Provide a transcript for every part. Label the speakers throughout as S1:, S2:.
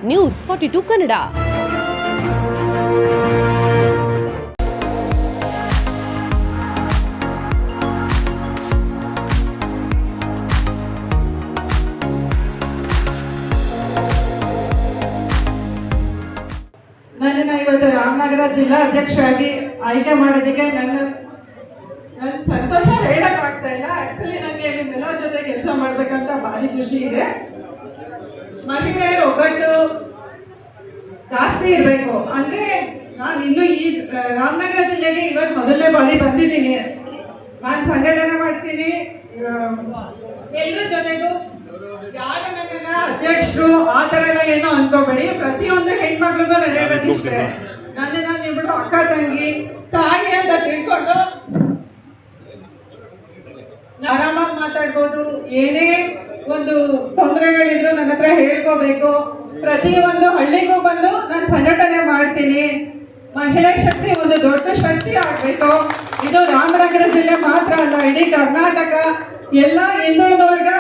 S1: News 42 Kannada.
S2: ನನ್ನನ್ನು ಇವತ್ತು ರಾಮನಗರ ಜಿಲ್ಲಾ ಅಧ್ಯಕ್ಷರಾಗಿ ಆಯ್ಕೆ ಮಾಡೋದಕ್ಕೆ ನನ್ನ ಸಂತೋಷ ಹೇಳಕ್ಕಾಗ್ತಾ ಇಲ್ಲ. ಆಕ್ಚುಲಿ ನನಗೆ ನಿಮ್ಮೆಲ್ಲರ ಜೊತೆ ಕೆಲಸ ಮಾಡ್ಬೇಕಂತ ಭಾರಿ ಖುಷಿ ಇದೆ. ಮಹಿಳೆಯರ ಒಗ್ಗಟ್ಟು ಜಾಸ್ತಿ ಇರಬೇಕು. ಅಂದ್ರೆ ನಾನು ಇನ್ನು ಈ ರಾಮನಗರ ಜಿಲ್ಲೆಗೆ ಇವತ್ತು ಮೊದಲನೇ ಬಾರಿ ಬಂದಿದ್ದೀನಿ. ನಾನು ಸಂಘಟನೆ ಮಾಡ್ತೀನಿ ಎಲ್ಲರ ಜೊತೆಗೂ. ಯಾರು ನನ್ನನ್ನ ಅಧ್ಯಕ್ಷರು ಆ ಥರ ಎಲ್ಲ ಏನೋ ಅನ್ಕೋಬೇಡಿ. ಪ್ರತಿಯೊಂದು ಹೆಣ್ಮಕ್ಳಿಗೂ ನಾನು ಹೇಳೋದಿಷ್ಟೇ, ನನ್ನನ್ನ ನಿಮ್ಬಿಟ್ಟು ಅಕ್ಕ ತಂಗಿ ತಾಯಿ ಅಂತ ತಿಳ್ಕೊಂಡು ಆರಾಮಾಗಿ ಮಾತಾಡ್ಬೋದು. ಏನೇ ಒಂದು ತೊಂದರೆಗಳಿದ್ರು ನನ್ನ ಹತ್ರ ಹೇಳ್ಕೋಬೇಕು. ಪ್ರತಿಯೊಂದು ಹಳ್ಳಿಗೂ ಬಂದು ನಾನು ಸಂಘಟನೆ ಮಾಡ್ತೀನಿ. ಮಹಿಳಾ ಶಕ್ತಿ ಒಂದು ದೊಡ್ಡ ಶಕ್ತಿ ಆಗಬೇಕು. ಇದು ರಾಮನಗರ ಜಿಲ್ಲೆ ಮಾತ್ರ ಅಲ್ಲ, ಇಡೀ ಕರ್ನಾಟಕ ಎಲ್ಲ ಹಿಂದುಳಿದ ವರ್ಗ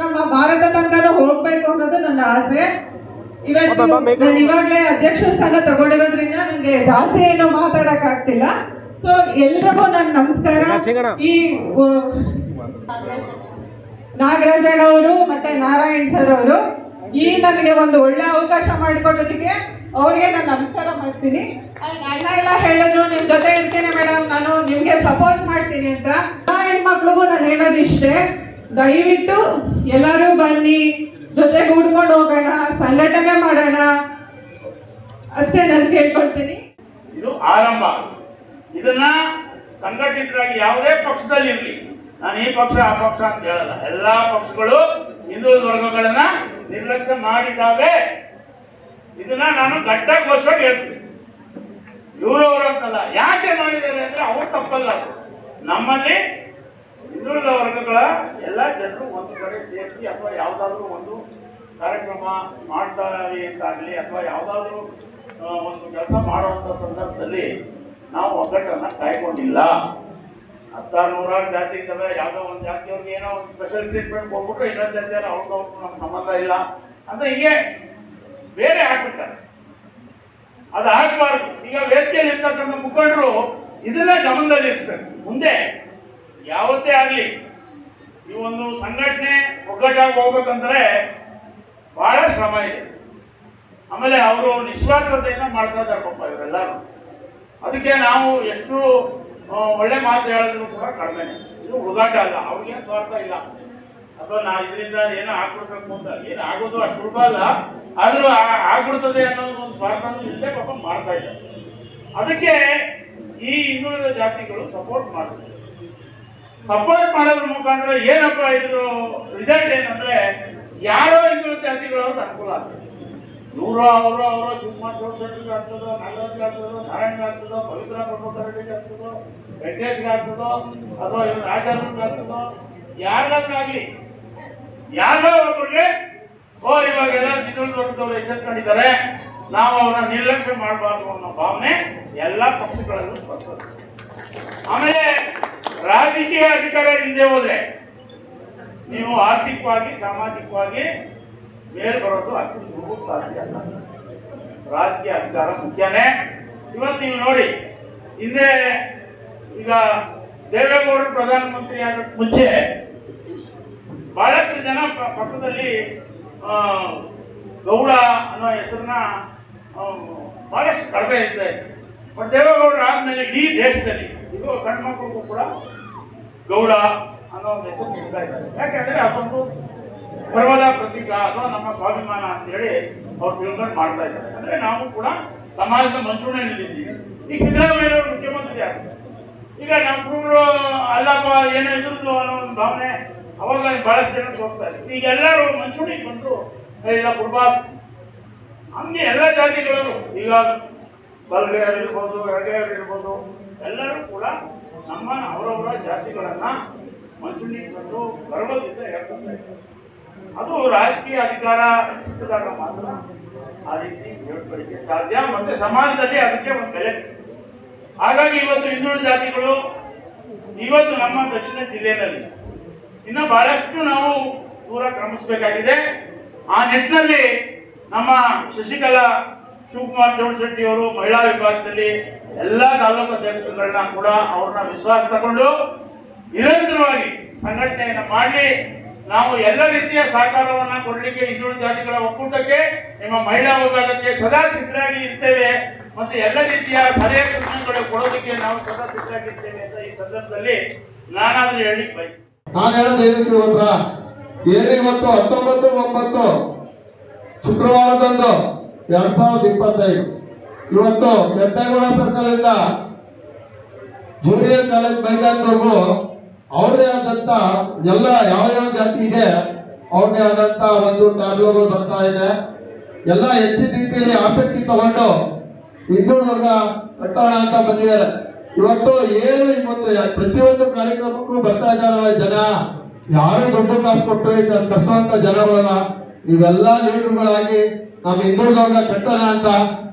S2: ನಮ್ಮ ಭಾರತ ತನಕ ಹೋಗ್ಬೇಕು ಅನ್ನೋದು ನನ್ನ ಆಸೆ. ಇವತ್ತು ನಾನು ಇವಾಗಲೇ ಅಧ್ಯಕ್ಷ ಸ್ಥಾನ ತಗೊಂಡಿರೋದ್ರಿಂದ ನನಗೆ ಜಾಸ್ತಿ ಏನೋ ಮಾತಾಡಕ್ ಆಗ್ತಿಲ್ಲ. ಸೊ ಎಲ್ರಿಗೂ ನನ್ನ ನಮಸ್ಕಾರ. ಈ ನಾಗರಾಜಣ್ಣ ಅವರು ಮತ್ತೆ ನಾರಾಯಣ್ ಸರ್ ಅವರು ಈ ನನಗೆ ಒಂದು ಒಳ್ಳೆ ಅವಕಾಶ ಮಾಡಿಕೊಡೋದಕ್ಕೆ ಅವರಿಗೆ ನಾನು ನಮಸ್ಕಾರ ಮಾಡ್ತೀನಿ. ಅಣ್ಣ ಎಲ್ಲ ಹೇಳಿದ್ರು ನಿಮ್ ಜೊತೆ ಇರ್ತೇನೆ ಮೇಡಮ್, ನಾನು ನಿಮ್ಗೆ ಸಪೋರ್ಟ್ ಮಾಡ್ತೀನಿ ಅಂತ. ಹೆಣ್ಮಕ್ಳಿಗೂ ನಾನು ಹೇಳೋದಿಷ್ಟೇ, ದಯವಿಟ್ಟು ಎಲ್ಲರೂ ಬನ್ನಿ, ಜೊತೆಗೆ ಹುಡ್ಕೊಂಡು ಹೋಗೋಣ, ಸಂಘಟನೆ ಮಾಡೋಣ ಅಷ್ಟೇ ನಾನು ಕೇಳ್ಕೊಳ್ತೀನಿ.
S3: ಇದು ಆರಂಭ. ಇದನ್ನ ಸಂಘಟಿತರಾಗಿ ಯಾವುದೇ ಪಕ್ಷದಲ್ಲಿ ಇರಲಿ, ನಾನು ಈ ಪಕ್ಷ ಆ ಪಕ್ಷ ಅಂತ ಹೇಳಲ್ಲ. ಎಲ್ಲಾ ಪಕ್ಷಗಳು ಹಿಂದುಳಿದ ವರ್ಗಗಳನ್ನ ನಿರ್ಲಕ್ಷ್ಯ ಮಾಡಿದ್ದಾವೆ. ಇದನ್ನ ನಾನು ಗಡ್ಡಗೋಸ್ಕರ ಹೇಳ್ತೀನಿ. ಇವರವರಂತಲ್ಲ, ಯಾಕೆ ಮಾಡಿದ್ದಾರೆ ಅಂದ್ರೆ ಅವ್ರು ತಪ್ಪಲ್ಲ. ನಮ್ಮಲ್ಲಿ ಹಿಂದುಳಿದ ವರ್ಗಗಳ ಎಲ್ಲ ಜನರು ಒಂದು ಕಡೆ ಸೇರಿಸಿ ಅಥವಾ ಯಾವುದಾದ್ರೂ ಒಂದು ಕಾರ್ಯಕ್ರಮ ಮಾಡ್ತಾರೆ ಅಂತಾಗಲಿ ಅಥವಾ ಯಾವುದಾದ್ರೂ ಒಂದು ಕೆಲಸ ಮಾಡುವಂಥ ಸಂದರ್ಭದಲ್ಲಿ ನಾವು ಒಗ್ಗಟ್ಟನ್ನು ಕಾಯ್ಕೊಂಡಿಲ್ಲ. 1600 ಜಾತಿ ಇದ್ದಾವೆ. ಯಾವುದೋ ಒಂದು ಜಾತಿಯವ್ರಿಗೆ ಏನೋ ಒಂದು ಸ್ಪೆಷಲ್ ಟ್ರೀಟ್ಮೆಂಟ್ ಹೋಗ್ಬಿಟ್ರೆ ಇನ್ನೊಂದು ಜಾತಿಯಲ್ಲ ಅವ್ರಿಗೂ ನಮ್ಗೆ ಸಂಬಂಧ ಇಲ್ಲ ಅಂತ ಹೀಗೆ ಬೇರೆ ಹಾಕ್ಬಿಡ್ತಾರೆ. ಅದು ಆಗಬಾರ್ದು. ಈಗ ವೇದಿಕೆಯಲ್ಲಿ ಇರ್ತಕ್ಕಂಥ ಮುಖಂಡರು ಇದನ್ನ ಗಮನದಲ್ಲಿ ಇರಿಸ್ಬೇಕು. ಮುಂದೆ ಯಾವತ್ತೇ ಆಗಲಿ ಈ ಒಂದು ಸಂಘಟನೆ ಒಗ್ಗಟ್ಟಾಗಿ ಹೋಗ್ಬೇಕಂದ್ರೆ ಬಹಳ ಶ್ರಮ ಇದೆ. ಆಮೇಲೆ ಅವರು ನಿಸ್ವಾರ್ಥತೆಯನ್ನ ಮಾಡ್ತಾ ಇದ್ದಾರೆ ಪಾಪ ಇವರೆಲ್ಲರೂ. ಅದಕ್ಕೆ ನಾವು ಎಷ್ಟು ಒಳ್ಳೆ ಮಾತು ಹೇಳಿದ್ರು ಕೂಡ ಕಡಿಮೆ. ಇದು ಹುಡುಗಾಟ ಅಲ್ಲ, ಅವ್ರಿಗೇನು ಸ್ವಾರ್ಥ ಇಲ್ಲ. ಅಥವಾ ನಾವು ಇದರಿಂದ ಏನೋ ಆಗ್ಬಿಡ್ಬೇಕು ಅಂತ ಏನು ಆಗೋದು ಅಷ್ಟು ಸುಲಭ ಅಲ್ಲ. ಆದ್ರೂ ಆಗ್ಬಿಡ್ತದೆ ಅನ್ನೋದು ಒಂದು ಸ್ವಾರ್ಥನೂ ಇಲ್ಲದೆ ಪಾಪ ಮಾಡ್ತಾ ಇದ್ದಾರೆ. ಅದಕ್ಕೆ ಈ ಹಿಂದುಳಿದ ಜಾತಿಗಳು ಸಪೋರ್ಟ್ ಮಾಡ್ತಾರೆ. ಸಪೋರ್ಟ್ ಮಾಡೋದ್ರ ಮುಖಾಂತರ ಏನಪ್ಪ ಇದ್ರ ರಿಸಲ್ಟ್ ಏನಂದ್ರೆ ಯಾರೋ ಹಿಂದುಳಿದ ಜಾತಿಗಳು ಅವ್ರಿಗೆ ಅನುಕೂಲ ಆಗ್ತದೆ. ಇವರು ಅವರು ಶಿವಕುಮಾರ್ ಚೌಧರಿಗೆ ಆಗ್ತದೋ, ನಾಗರಾಜ್ಗೆ ಆಗ್ತದೋ, ನಾರಾಯಣ್ಗೆ ಆಗ್ತದೋ, ಪವಿತ್ರ ಪ್ರಮೋದರಿಗೆ ಆಗ್ತದೋ, ವೆಂಕಟೇಶ್ಗೆ ಆಗ್ತದೋ, ಅಥವಾ ಇವ್ರು ರಾಜಾರ್ಗೆ ಆಗ್ತದೋ, ಯಾರಿಗಾಗಲಿ ಯಾರೋ ಒಬ್ಬರಿಗೆ ಇವಾಗೆಲ್ಲ ಹಿಂದುಳಿದ ವರ್ಗದವರು ಎಚ್ಚೆತ್ಕೊಂಡಿದ್ದಾರೆ, ನಾವು ಅವ್ರನ್ನ ನಿರ್ಲಕ್ಷ್ಯ ಮಾಡಬಾರ್ದು ಅನ್ನೋ ಭಾವನೆ ಎಲ್ಲ ಪಕ್ಷಗಳಲ್ಲೂ ಬರ್ತದೆ. ಆಮೇಲೆ ರಾಜಕೀಯ ಅಧಿಕಾರ ಇಲ್ಲದೆ ಹೋದ್ರೆ ನೀವು ಆರ್ಥಿಕವಾಗಿ ಸಾಮಾಜಿಕವಾಗಿ ಮೇಲೆ ಬರೋದು ಅಷ್ಟು ಸಾಧ್ಯ ಅಲ್ಲ. ರಾಜಕೀಯ ಅಧಿಕಾರ ಮುಖ್ಯನೇ. ಇವತ್ತು ನೀವು ನೋಡಿ, ಹಿಂದೆ ಈಗ ದೇವೇಗೌಡರು ಪ್ರಧಾನಮಂತ್ರಿ ಆಗೋಕ್ಕೆ ಮುಂಚೆ ಬಹಳಷ್ಟು ಜನ ಪಕ್ಕದಲ್ಲಿ ಗೌಡ ಅನ್ನೋ ಹೆಸರನ್ನ ಬಹಳಷ್ಟು ಕಡಿಮೆ ಇದೆ. ಬಟ್ ದೇವೇಗೌಡರು ಆದ್ಮೇಲೆ ಇಡೀ ದೇಶದಲ್ಲಿ ಇದು ಸಣ್ಣ ಮಕ್ಕಳಿಗೂ ಕೂಡ ಗೌಡ ಅನ್ನೋ ಒಂದು ಹೆಸರು ಇಡ್ತಾ ಇದ್ದಾರೆ. ಯಾಕೆಂದ್ರೆ ಅದೊಂದು ಗರ್ವದ ಪ್ರತೀಕ ಅಥವಾ ನಮ್ಮ ಸ್ವಾಭಿಮಾನ ಅಂತ ಹೇಳಿ ಅವ್ರು ತಿಳ್ಕೊಂಡು ಮಾಡ್ತಾ ಇದ್ದಾರೆ. ಅಂದ್ರೆ ನಾವು ಕೂಡ ಸಮಾಜದ ಮಂಚೂಣಿಯಲ್ಲಿದ್ದೀವಿ. ಈಗ ಸಿದ್ದರಾಮಯ್ಯವರು ಮುಖ್ಯಮಂತ್ರಿ ಆಗ್ತಾರೆ. ಈಗ ನಮ್ಮ ಹುಡುಗರು ಅಲ್ಲಪ್ಪ ಏನೋ ಇದ್ರದ್ದು ಅನ್ನೋ ಒಂದು ಭಾವನೆ ಅವಾಗ ಬಹಳಷ್ಟು ಜನ ಹೋಗ್ತಾ ಇದೆ. ಈಗ ಎಲ್ಲರೂ ಮಂಚೂಣಿಗೆ ಬಂದು ಇಲ್ಲ ಕುರ್ಬಾಸ್ ಹಂಗೆ ಎಲ್ಲ ಜಾತಿಗಳವರು ಈಗ ಬಲ್ಗೆಯರು ಇರ್ಬೋದು, ಎಡಗೆಯರು ಇರ್ಬೋದು, ಎಲ್ಲರೂ ಕೂಡ ನಮ್ಮ ಅವರವರ ಜಾತಿಗಳನ್ನ ಮಂಚೂಣಿಗೆ ಬಂದು ಗರ್ವದಿಂದ ಹೇಳ್ಕೊತಾ ಇದ್ದಾರೆ. ಅದು ರಾಜಕೀಯ ಅಧಿಕಾರ ಸಿಕ್ಕಿದಾಗ ಮಾತ್ರ ಆ ರೀತಿ ಹೇಳ್ಕೊಳ್ಳಿಕ್ಕೆ ಸಾಧ್ಯ. ಮತ್ತೆ ಸಮಾಜದಲ್ಲಿ ಅದಕ್ಕೆ ಒಂದು ಬೆಲೆ ಸಿಗ್ತದೆ. ಹಾಗಾಗಿ ಇವತ್ತು ಹಿಂದುಳಿದ ಜಾತಿಗಳು ಇವತ್ತು ನಮ್ಮ ದಕ್ಷಿಣ ಜಿಲ್ಲೆಯಲ್ಲಿ ಇನ್ನು ಬಹಳಷ್ಟು ನಾವು ದೂರ ಕ್ರಮಿಸಬೇಕಾಗಿದೆ. ಆ ನಿಟ್ಟಿನಲ್ಲಿ ನಮ್ಮ ಶಶಿಕಲಾ ಶಿವಕುಮಾರ್ ಜೋಡಶೆಟ್ಟಿ ಅವರು ಮಹಿಳಾ ವಿಭಾಗದಲ್ಲಿ ಎಲ್ಲ ತಾಲೂಕು ಅಧ್ಯಕ್ಷರುಗಳನ್ನ ಕೂಡ ಅವ್ರನ್ನ ವಿಶ್ವಾಸ ತಗೊಂಡು ನಿರಂತರವಾಗಿ ಸಂಘಟನೆಯನ್ನ ಮಾಡಿ ನಾವು ಎಲ್ಲ ರೀತಿಯ ಸಹಕಾರವನ್ನ ಕೊಡಲಿಕ್ಕೆ ಹಿಂದುಳಿದ ಜಾತಿಗಳ ಒಕ್ಕೂಟಕ್ಕೆ ನಿಮ್ಮ ಮಹಿಳಾ ವಿಭಾಗಕ್ಕೆ ಸದಾ ಸಿದ್ಧರಾಗಿ ಇರ್ತೇವೆ ಮತ್ತು ಎಲ್ಲ ರೀತಿಯ ಸಲಹೆ ಸೂಚನೆಗಳು ಕೊಡೋದಕ್ಕೆ ನಾವು ಸದಾ ಸಿದ್ಧರಾಗಿರ್ತೇವೆ ಅಂತ ಈ ಸಂದರ್ಭದಲ್ಲಿ ನಾನಾದ್ರೂ ಹೇಳಲಿಕ್ಕೆ ಬಯಸ್ತೇನೆ.
S1: ನಾನು ಹೇಳೋದು ಏನಕ್ಕೆ ಗೊತ್ತಾ, ಇವತ್ತು 19/9 ಶುಕ್ರವಾರದಂದು 2025 ಇವತ್ತು ಕೆಂಪೇಗೌಡ ಸರ್ಕಲ್ ಇಂದ ಜೂನಿಯರ್ ಕಾಲೇಜ್ ಮೈದಾನದವರೆಗೂ ಅವ್ರದೇ ಆದಂತ ಎಲ್ಲ ಯಾವ ಜಾತಿ ಇದೆ ಅವ್ರದೇ ಆದಂತ ಒಂದು ಟ್ಯಾಬ್ಲೋಗಳು ಬರ್ತಾ ಇದೆ. ಎಲ್ಲ ಹೆಚ್ಚಿನ ರೀತಿಯಲ್ಲಿ ಆಸಕ್ತಿ ತಗೊಂಡು ಹಿಂದುಳಿದ ಕಟ್ಟೋಣ ಅಂತ ಬಂದಿದ್ದಾರೆ. ಇವತ್ತು ಏನು ಇವತ್ತು ಪ್ರತಿಯೊಂದು ಕಾರ್ಯಕ್ರಮಕ್ಕೂ ಬರ್ತಾ ಇದ್ದಾರಲ್ಲ ಜನ, ಯಾರು ದೊಡ್ಡ ಕಾಸು ಕೊಟ್ಟು ಕಷ್ಟವಂತ ಜನಗಳಲ್ಲ, ನೀವೆಲ್ಲ ಲೀಡರ್ಗಳಾಗಿ ನಮ್ಮ ಹಿಂದುಳಿದವ್ರನ್ನ ಕಟ್ಟೋಣ ಅಂತ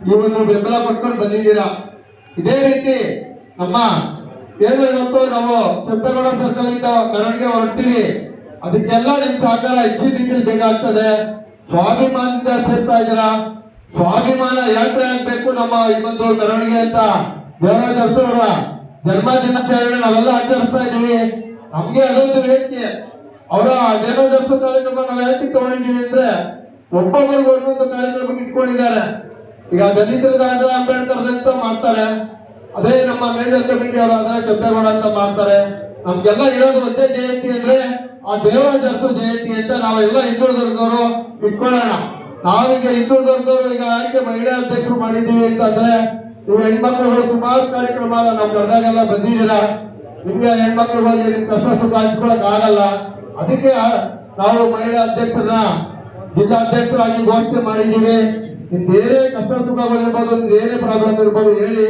S1: ಈ ಒಂದು ಬೆಂಬಲ ಕೊಟ್ಕೊಂಡು ಬಂದಿದ್ದೀರಾ. ಇದೇ ರೀತಿ ನಮ್ಮ ಏನು ಇವತ್ತು ನಾವು ಕೆಂಪೇಗೌಡ ಸರ್ಕಲ್ ಇಂದ ಮೆರವಣಿಗೆ ಹೊರಡ್ತೀವಿ, ಅದಕ್ಕೆಲ್ಲ ನಿಮ್ ಸಹಕಾರ ಹೆಚ್ಚಿನ ರೀತಿಯಲ್ಲಿ ಬೇಕಾಗ್ತದೆ. ಸ್ವಾಭಿಮಾನದಿಂದ ಸೇರ್ತಾ ಇದ್ದೀರಾ, ಸ್ವಾಭಿಮಾನ ಯಾತ್ರೆ ಆಗ್ಬೇಕು ನಮ್ಮ ಈ ಒಂದು ಮೆರವಣಿಗೆ ಅಂತ ದೇವರಾಜ ಅರಸು ಜನ್ಮ ದಿನಾಚರಣೆ ನಾವೆಲ್ಲ ಆಚರಿಸ್ತಾ ಇದೀವಿ. ನಮ್ಗೆ ಅದೊಂದು ವೇದಿಕೆ. ಅವರ ದೇವರಾಜ ಅರಸು ಕಾರ್ಯಕ್ರಮ ನಾವು ಯಾಕೆ ತಗೊಂಡಿದೀವಿ ಅಂದ್ರೆ ಒಬ್ಬೊಬ್ಬರಿಗೆ ಒಂದೊಂದು ಕಾರ್ಯಕ್ರಮ ಇಟ್ಕೊಂಡಿದ್ದಾರೆ. ಈಗ ದಲಿತರದಾದ್ರೆ ಅಂಬೇಡ್ಕರ್ ಅಂತ ಮಾಡ್ತಾರೆ, ಅದೇ ನಮ್ಮ ಮೇಜರ್ ಕಮಿಟಿ ಅವರಾದ್ರೆ ಕೆಂಪೇಗೌಡ ಅಂತ ಮಾಡ್ತಾರೆ. ನಮ್ಗೆಲ್ಲ ಇರೋದು ಒಂದೇ ಜಯಂತಿ ಅಂದ್ರೆ ಆ ದೇವರಾಜ ಅರಸು ಜಯಂತಿ ಅಂತ ನಾವೆಲ್ಲ ಹಿಂದುಳಿದವರು ಇಟ್ಕೊಳ್ಳೋಣ. ನಾವೀಗ ಹಿಂದುಳಿದವರು ಈಗ ಆಯ್ಕೆ ಮಹಿಳಾ ಅಧ್ಯಕ್ಷರು ಮಾಡಿದ್ದೀವಿ ಅಂತಂದ್ರೆ ನೀವು ಹೆಣ್ಮಕ್ಳುಗಳು ಸುಮಾರು ಕಾರ್ಯಕ್ರಮ ನಾವು ಕರೆದಾಗೆಲ್ಲ ಬಂದಿದ್ದೀರಾ. ನಿಮ್ಗೆ ಹೆಣ್ಮಕ್ಳುಗಳಿಗೆ ನಿಮ್ ಕಷ್ಟ ಸುಖ ಹಂಚ್ಕೊಳಕ್ ಆಗಲ್ಲ. ಅದಕ್ಕೆ ನಾವು ಮಹಿಳಾ ಅಧ್ಯಕ್ಷರನ್ನ ಜಿಲ್ಲಾ ಅಧ್ಯಕ್ಷರಾಗಿ ಘೋಷಣೆ ಮಾಡಿದ್ದೀವಿ. ನಿಮ್ದೇನೇ ಕಷ್ಟ ಸುಖಗಳಿರ್ಬೋದು, ನಿಮ್ದೇನೇ ಪ್ರಾಬ್ಲಮ್ ಇರ್ಬೋದು ಹೇಳಿ,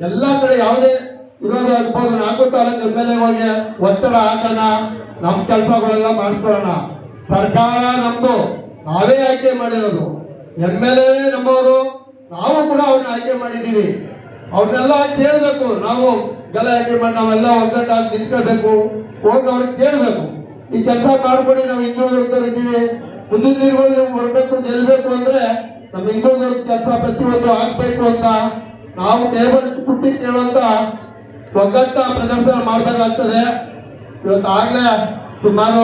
S1: ಎಲ್ಲ ಕಡೆ ಯಾವುದೇ ವಿರೋಧ ಇರ್ಬೋದು 4 ತಾಲೂಕು MLAಗಳಿಗೆ ಒತ್ತಡ ಹಾಕೋಣ, ನಮ್ಮ ಕೆಲಸಗಳೆಲ್ಲ ಮಾಡಿಸ್ಕೊಳ್ಳೋಣ. ಸರ್ಕಾರ ನಮ್ದು, ನಾವೇ ಆಯ್ಕೆ ಮಾಡಿರೋದು, MLA ನಮ್ಮವರು, ನಾವು ಕೂಡ ಅವ್ರನ್ನ ಆಯ್ಕೆ ಮಾಡಿದ್ದೀವಿ. ಅವ್ರನ್ನೆಲ್ಲ ಕೇಳಬೇಕು. ನಾವು ಗಲ ಆಯ್ಕೆ ಮಾಡಿ ನಾವೆಲ್ಲ ಒಗ್ಗಟ್ಟಾಗಿ ನಿಂತ್ಕೋಬೇಕು, ಹೋಗಿ ಅವ್ರಿಗೆ ಕೇಳಬೇಕು. ಈ ಕೆಲಸ ಮಾಡ್ಕೊಡಿ, ನಾವು ಹಿಂದುಳಿದವ್ರು ಇದ್ದೀವಿ, ಮುಂದಿನ ದಿನಗಳಲ್ಲಿ ನೀವು ಬರಬೇಕು, ಗೆಲ್ಲಬೇಕು ಅಂದ್ರೆ ನಮ್ಮ ಹಿಂದುಳಿದವ್ರ ಕೆಲಸ ಪ್ರತಿಯೊಂದು ಆಗ್ಬೇಕು ಅಂತ ನಾವು ಟೇಬಲ್ ಕುಟ್ಟಿ ಕೇಳುವಂತ ಒಗ್ಗಟ್ಟ ಪ್ರದರ್ಶನ ಮಾಡ್ಬೇಕಾಗ್ತದೆ. ಇವತ್ತು ಆಗ್ಲೇ ಸುಮಾರು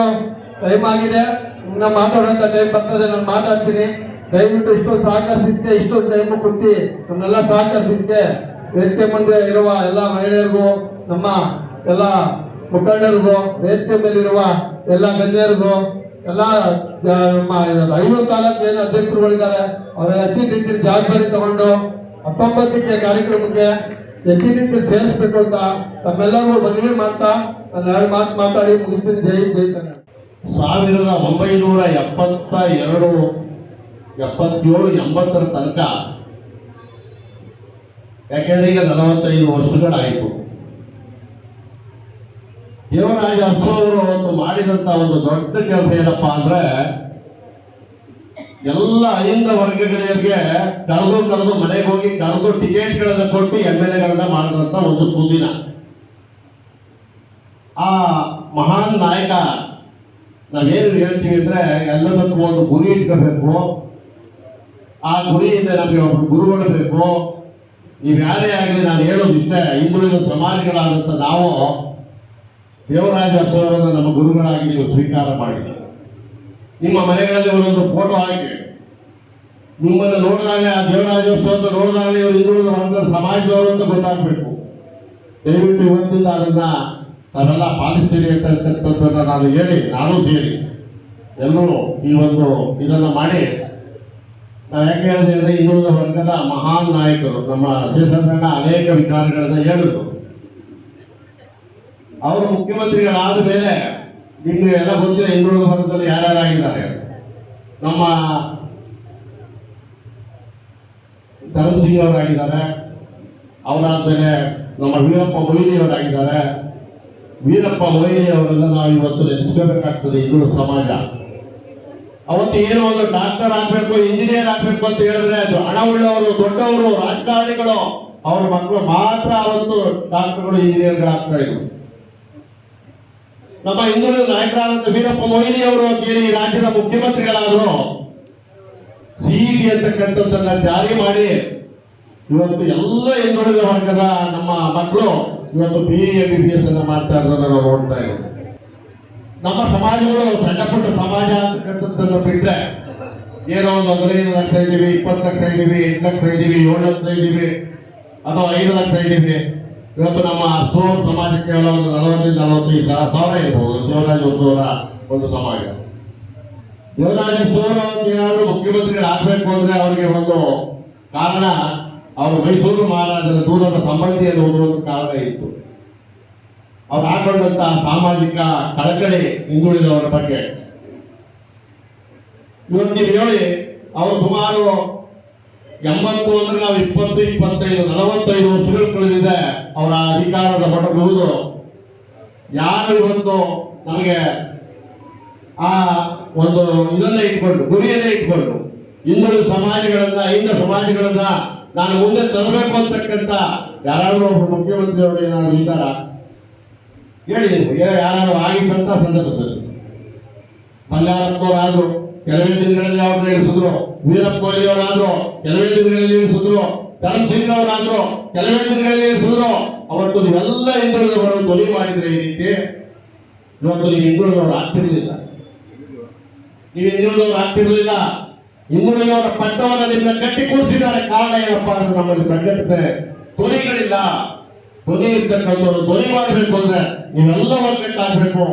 S1: ಟೈಮ್ ಆಗಿದೆ, ಇನ್ನ ಮಾತಾಡುವಂತ ಟೈಮ್ ಬರ್ತದೆ. ನಾನು ಮಾತಾಡ್ತೀನಿ. ದಯವಿಟ್ಟು ಇಷ್ಟೊಂದು ಸಹಕರಿಸಿದ್ಕೆ, ಇಷ್ಟೊಂದು ಟೈಮ್ ಕೊಟ್ಟು ನಮ್ಮೆಲ್ಲ ಸಹಕರಿಸಿದ್ಕೆ ವೇದಿಕೆ ಮುಂದೆ ಇರುವ ಎಲ್ಲ ಮಹಿಳೆಯರಿಗೂ, ನಮ್ಮ ಎಲ್ಲ ಮುಖಂಡರಿಗೂ, ವೇದಿಕೆ ಮೇಲಿರುವ ಎಲ್ಲ ಗಣ್ಯರಿಗೂ, ಎಲ್ಲ ನಮ್ಮ 5 ತಾಲೂಕು ಏನು ಅಧ್ಯಕ್ಷರುಗಳಿದ್ದಾರೆ ಅವರೆಲ್ಲ ಹೆಚ್ಚಿನ ರೀತಿಯಲ್ಲಿ ಜವಾಬ್ದಾರಿ ತಗೊಂಡು 19ಕ್ಕೆ ಕಾರ್ಯಕ್ರಮಕ್ಕೆ ಹೆಚ್ಚಿನ ರೀತಿಯಲ್ಲಿ ಸೇರಿಸ್ಬೇಕು ಅಂತ ತಮ್ಮೆಲ್ಲರಿಗೂ ಮನವಿ ಮಾಡ್ತಾ ನಾನು 2 ಮಾತು ಮಾತಾಡಿ ಮುಗಿಸ್ತೀನಿ. ಜೈ ಜೈ ಕನ್ನಡ.
S4: 1972, 77, 80 ತನಕ, ಯಾಕೆಂದ್ರೆ ಈಗ 45 ವರ್ಷಗಳಾಯಿತು. ದೇವರಾಜ ಅರಸು ಅವರು ಒಂದು ಮಾಡಿದಂತ ಒಂದು ದೊಡ್ಡ ಕೆಲಸ ಏನಪ್ಪಾ ಅಂದ್ರೆ ಎಲ್ಲ ಅಹಿಂದ ವರ್ಗಗಳಿಗೆ ಕರೆದು ಮನೆಗೆ ಹೋಗಿ ಕರೆದು ಟಿಕೆಟ್ಗಳನ್ನ ಕೊಟ್ಟು MLAಗಳನ್ನ ಮಾಡಿದಂತ ಒಂದು ಸುದಿನ. ಆ ಮಹಾನ್ ನಾಯಕ ನಾವೇನು ಹೇಳ್ತೀವಿ ಅಂದ್ರೆ ಎಲ್ಲದಕ್ಕೂ ಒಂದು ಗುರಿ ಇಟ್ಕೋಬೇಕು. ಆ ಗುರಿಯಿಂದ ನಮಗೆ ಒಬ್ಬರು ಗುರುಗಳು ಬೇಕು. ನೀವು ಯಾರೇ ಆಗಲಿ ನಾನು ಹೇಳೋದು ಇಷ್ಟೇ, ಹಿಂದುಳಿದ ಸಮಾಜಗಳಾದಂಥ ನಾವು ದೇವರಾಜ ಅರಸು ಅವರನ್ನು ನಮ್ಮ ಗುರುಗಳಾಗಿ ನೀವು ಸ್ವೀಕಾರ ಮಾಡಿ, ನಿಮ್ಮ ಮನೆಗಳಲ್ಲಿ ಒಂದೊಂದು ಫೋಟೋ ಹಾಕಿ, ನಿಮ್ಮನ್ನು ನೋಡಿದಾಗ ದೇವರಾಜ ಅರಸು ಅಂತ ನೋಡಿದಾಗ ಇವರು ಹಿಂದುಳಿದ ವರ್ಗದ ಸಮಾಜದವರು ಅಂತ ಗೊತ್ತಾಗಬೇಕು. ದಯವಿಟ್ಟು ಇವತ್ತಿಂದ ಅದನ್ನ ನಾವೆಲ್ಲ ಪಾಲಿಸ್ತೀರಿ ಅಂತಕ್ಕಂಥದ್ದನ್ನು ನಾನು ಹೇಳಿ, ನಾನು ಸೇರಿ ಎಲ್ಲರೂ ಈ ಒಂದು ಇದನ್ನ ಮಾಡಿ, ನಾವು ಯಾಕೆ ಹೇಳಿದ್ರೆ ಹಿಂದುಳಿದ ವರ್ಗದ ಮಹಾನ್ ನಾಯಕರು ನಮ್ಮ ದೇಶದ ಅನೇಕ ವಿಚಾರಗಳನ್ನ ಹೇಳಿದ್ರು. ಅವರು ಮುಖ್ಯಮಂತ್ರಿಗಳಾದ ಮೇಲೆ ನಿಮಗೆ ಎಲ್ಲ ಗೊತ್ತಿದೆ ಹಿಂದುಳಿದ ವರ್ಗದಲ್ಲಿ ಯಾರ್ಯಾರಾಗಿದ್ದಾರೆ. ನಮ್ಮ ಧರ್ಮಸಿಂಗ್ ಅವರಾಗಿದ್ದಾರೆ, ಅವರಾದ್ಮೇಲೆ ನಮ್ಮ ವೀರಪ್ಪ ಮೊಯ್ಲಿ ಅವರಾಗಿದ್ದಾರೆ. ವೀರಪ್ಪ ಮೊಯ್ಲಿ ಅವರೆಲ್ಲ ನಾವು ಇವತ್ತು ನೆನೆಸ್ಕೋಬೇಕಾಗ್ತದೆ. ಹಿಂದುಳಿದ ಸಮಾಜ ಅವತ್ತು ಏನೋ ಒಂದು ಡಾಕ್ಟರ್ ಆಗ್ಬೇಕು, ಇಂಜಿನಿಯರ್ ಆಗ್ಬೇಕು ಅಂತ ಹೇಳಿದ್ರೆ ಅದು ಹಣ ಉಳ್ಳವರು, ದೊಡ್ಡವರು, ರಾಜಕಾರಣಿಗಳು, ಅವ್ರ ಮಕ್ಕಳು ಮಾತ್ರ ಅವತ್ತು ಡಾಕ್ಟರ್ಗಳು, ಇಂಜಿನಿಯರ್ಗಳಾಗ್ತಾ ಇದ್ರು. ನಮ್ಮ ಹಿಂದುಳಿದ ನಾಯಕರಾದಂಥ ವೀರಪ್ಪ ಮೊಯ್ಲಿ ಅವರು ಕೇಳಿ ರಾಜ್ಯದ ಮುಖ್ಯಮಂತ್ರಿಗಳಾದ್ರು. ಸಿ ಇದೆ ಅಂತಕ್ಕಂಥದ್ದನ್ನ ಜಾರಿ ಮಾಡಿ ಇವತ್ತು ಎಲ್ಲ ಹಿಂದುಳಿದ ವರ್ಗದ ನಮ್ಮ ಮಕ್ಕಳು ಇವತ್ತು BA-MBBS ಅನ್ನ ಮಾಡ್ತಾ ಇರೋದನ್ನ ನಾವು ನೋಡ್ತಾ ಇದ್ದೀವಿ. ನಮ್ಮ ಸಮಾಜಗಳು ಸಣ್ಣ ಪುಟ್ಟ ಸಮಾಜ ಅಂತಕ್ಕಂಥದ್ದನ್ನು ಬಿಟ್ಟರೆ ಏನೋ ಒಂದು 15 ಲಕ್ಷ ಇದ್ದೀವಿ, 20 ಲಕ್ಷ ಇದ್ದೀವಿ, 8 ಲಕ್ಷ ಇದ್ದೀವಿ, 7 ಲಕ್ಷ ಇದ್ದೀವಿ ಅಥವಾ 5 ಲಕ್ಷ ಇದ್ದೀವಿ. ಇವತ್ತು ನಮ್ಮ ಸೋರ್ ಸಮಾಜಕ್ಕೆ ಒಂದು 40-45 ಸಾವಿರ ಇರ್ಬೋದು. ದೇವರಾಜ ಉತ್ಸವರ ಒಂದು ಸಮಾಜ. ದೇವರಾಜ ಉತ್ಸವರ ಏನಾದರೂ ಮುಖ್ಯಮಂತ್ರಿಗಳಾಗಬೇಕು ಅಂದ್ರೆ ಅವರಿಗೆ ಒಂದು ಕಾರಣ, ಅವರು ಮೈಸೂರು ಮಹಾರಾಜರ ದೂರದ ಸಂಬಂಧಿ ಅನ್ನುವುದು ಒಂದು ಕಾರಣ ಇತ್ತು. ಅವ್ರು ಹಾಕೊಂಡಂತಹ ಸಾಮಾಜಿಕ ಕಳಕಳಿ ಹಿಂದುಳಿದವರ ಬಗ್ಗೆ. ಇವತ್ತು ನೀವು ಹೇಳಿ, ಅವರು ಸುಮಾರು 80 ಅಂದ್ರೆ ನಾವು 20, 25, 45 ವರ್ಷಗಳು ಕಳೆದಿದೆ ಅವರ ಅಧಿಕಾರದ ಪಡೆದುವುದು. ಯಾರು ಇವತ್ತು ನಮಗೆ ಆ ಒಂದು ಇದನ್ನೇ ಇಟ್ಕೊಂಡು, ಗುರಿಯನ್ನೇ ಇಟ್ಕೊಂಡು ಹಿಂದುಳಿದ ಸಮಾಜಗಳನ್ನ, ಹಿಂದ ಸಮಾಜಗಳನ್ನ ನಾನು ಮುಂದೆ ತರಬೇಕು ಅಂತಕ್ಕಂಥ ಯಾರಾದ್ರೂ ಒಬ್ಬರು ಮುಖ್ಯಮಂತ್ರಿ ಅವರು ಏನಾದ್ರು ಇದ್ದಾರ ಹೇಳಿ? ಯಾರು ಆಗಿದ್ದಂತ ಸಂದರ್ಭದಲ್ಲಿ ಬಂಗಾರಪ್ಪನವರಾದ್ರು ಕೆಲವೇ ದಿನಗಳಲ್ಲಿ ಅವ್ರನ್ನ ಇಳಿಸಿದ್ರು, ವೀರಪ್ಪ ಮೊಯ್ಲಿಯವರಾದ್ರು ಕೆಲವೇ ದಿನಗಳಲ್ಲಿ ಇಳಿಸಿದ್ರು, ಧರ್ಮ ಸಿಂಗ್ ಅವರಾದ್ರು ಕೆಲವೇ ದಿನಗಳಲ್ಲಿ ಇಳಿಸಿದ್ರು. ಅವತ್ತು ನೀವೆಲ್ಲ ಹಿಂದುಳಿದವರು ಧ್ವನಿ ಮಾಡಿದ್ರೆ ಈ ರೀತಿ ಇವತ್ತು ನೀವು ಹಿಂದುಳಿದವರು ಆಗ್ತಿರ್ಲಿಲ್ಲ. ನೀವು ಹಿಂದುಳಿದವರು ಆಗ್ತಿರ್ಲಿಲ್ಲ. ಹಿಂದುಳಿದವರ ಪಟ್ಟವನ್ನು ನಿಮ್ಮನ್ನ ಕಟ್ಟಿ ಕೂಡಿಸಿದ್ದಾರೆ. ಕಾರಣ ಏನಪ್ಪಾ ಅಂದ್ರೆ ನಮ್ಮಲ್ಲಿ ಸಂಘಟನೆ ಧ್ವನಿಗಳಿಲ್ಲ. ಧ್ವನಿ ಇರ್ತಕ್ಕಂಥವ್ರು ಧ್ವನಿ ಮಾಡಬೇಕು ಅಂದ್ರೆ ನೀವೆಲ್ಲ ಒಗ್ಗಟ್ಟಾಗಬೇಕು,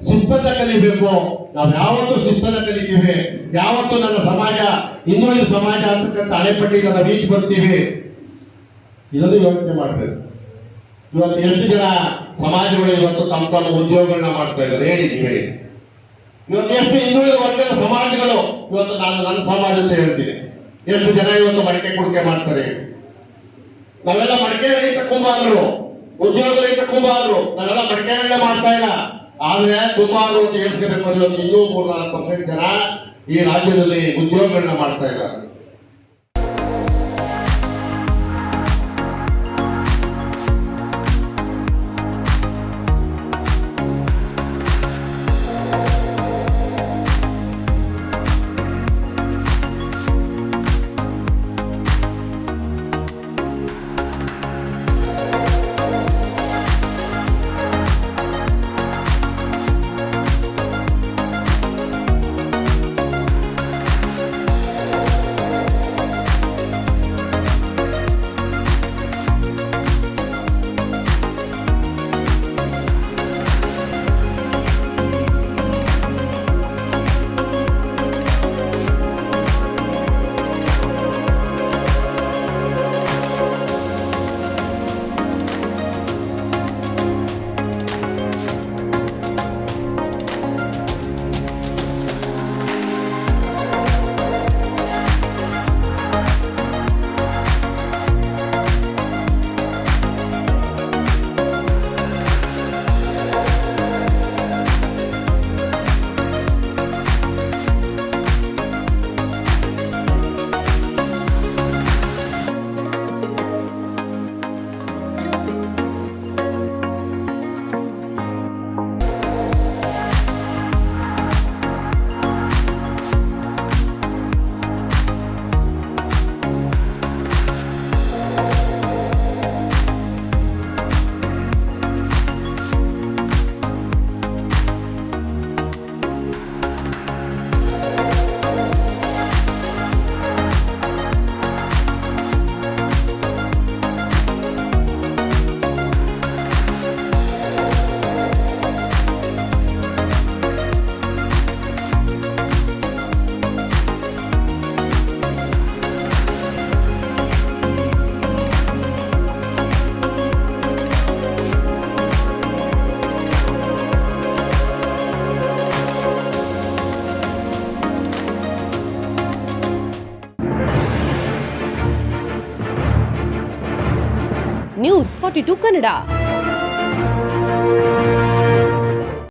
S4: ಶಿಸ್ತನ್ನ ಕಲಿಬೇಕು. ನಾವು ಯಾವತ್ತೂ ಶಿಸ್ತನ್ನ ಕಲಿತೀವಿ, ಯಾವತ್ತೂ ನನ್ನ ಸಮಾಜ ಹಿಂದುಳಿದ ಸಮಾಜ ಅಂತಕ್ಕಂಥ ಹಣೆಪಟ್ಟಿಗೆ ನಾವು ರೀಚ್ ಬರ್ತೀವಿ, ಇದನ್ನು ಯೋಚನೆ ಮಾಡಬೇಕು. ಇವತ್ತು ಎಷ್ಟು ಜನ ಸಮಾಜಗಳು ಇವತ್ತು ತಮ್ಮ ತಮ್ಮ ಉದ್ಯೋಗಗಳನ್ನ ಮಾಡ್ತಾ ಇದ್ದಾರೆ ಹೇಳಿ ನೀವೇ? ಇವತ್ತು ಎಷ್ಟು ಹಿಂದುಳಿದ ವರ್ಗದ ಸಮಾಜಗಳು ಇವತ್ತು ನಾನು ನನ್ನ ಸಮಾಜ ಅಂತ ಹೇಳ್ತೀನಿ. ಎಷ್ಟು ಜನ ಇವತ್ತು ಮಡಿಕೆ ಕುಡಿಕೆ ಮಾಡ್ತಾರೆ. ನಾವೆಲ್ಲ ಮಡಿಕೆ ರಹಿತ ಕುಂಬಾರರು, ಉದ್ಯೋಗ ರಹಿತ ಕುಂಬಾರರು, ನಾವೆಲ್ಲ ಮಡಿಕೆಗಳನ್ನೇ ಮಾಡ್ತಾ ಇಲ್ಲ. ಆದ್ರೆ ಕುಂಬಾರರು ಅಂತ ಹೇಳ್ಸ್ಕೋಬೇಕು ಅಂದ್ರೆ ಇವತ್ತು 2-3-4% ಜನ ಈ ರಾಜ್ಯದಲ್ಲಿ ಉದ್ಯೋಗಗಳನ್ನ ಮಾಡ್ತಾ ಇದ್ದಾರೆ.
S5: News 42 Kannada.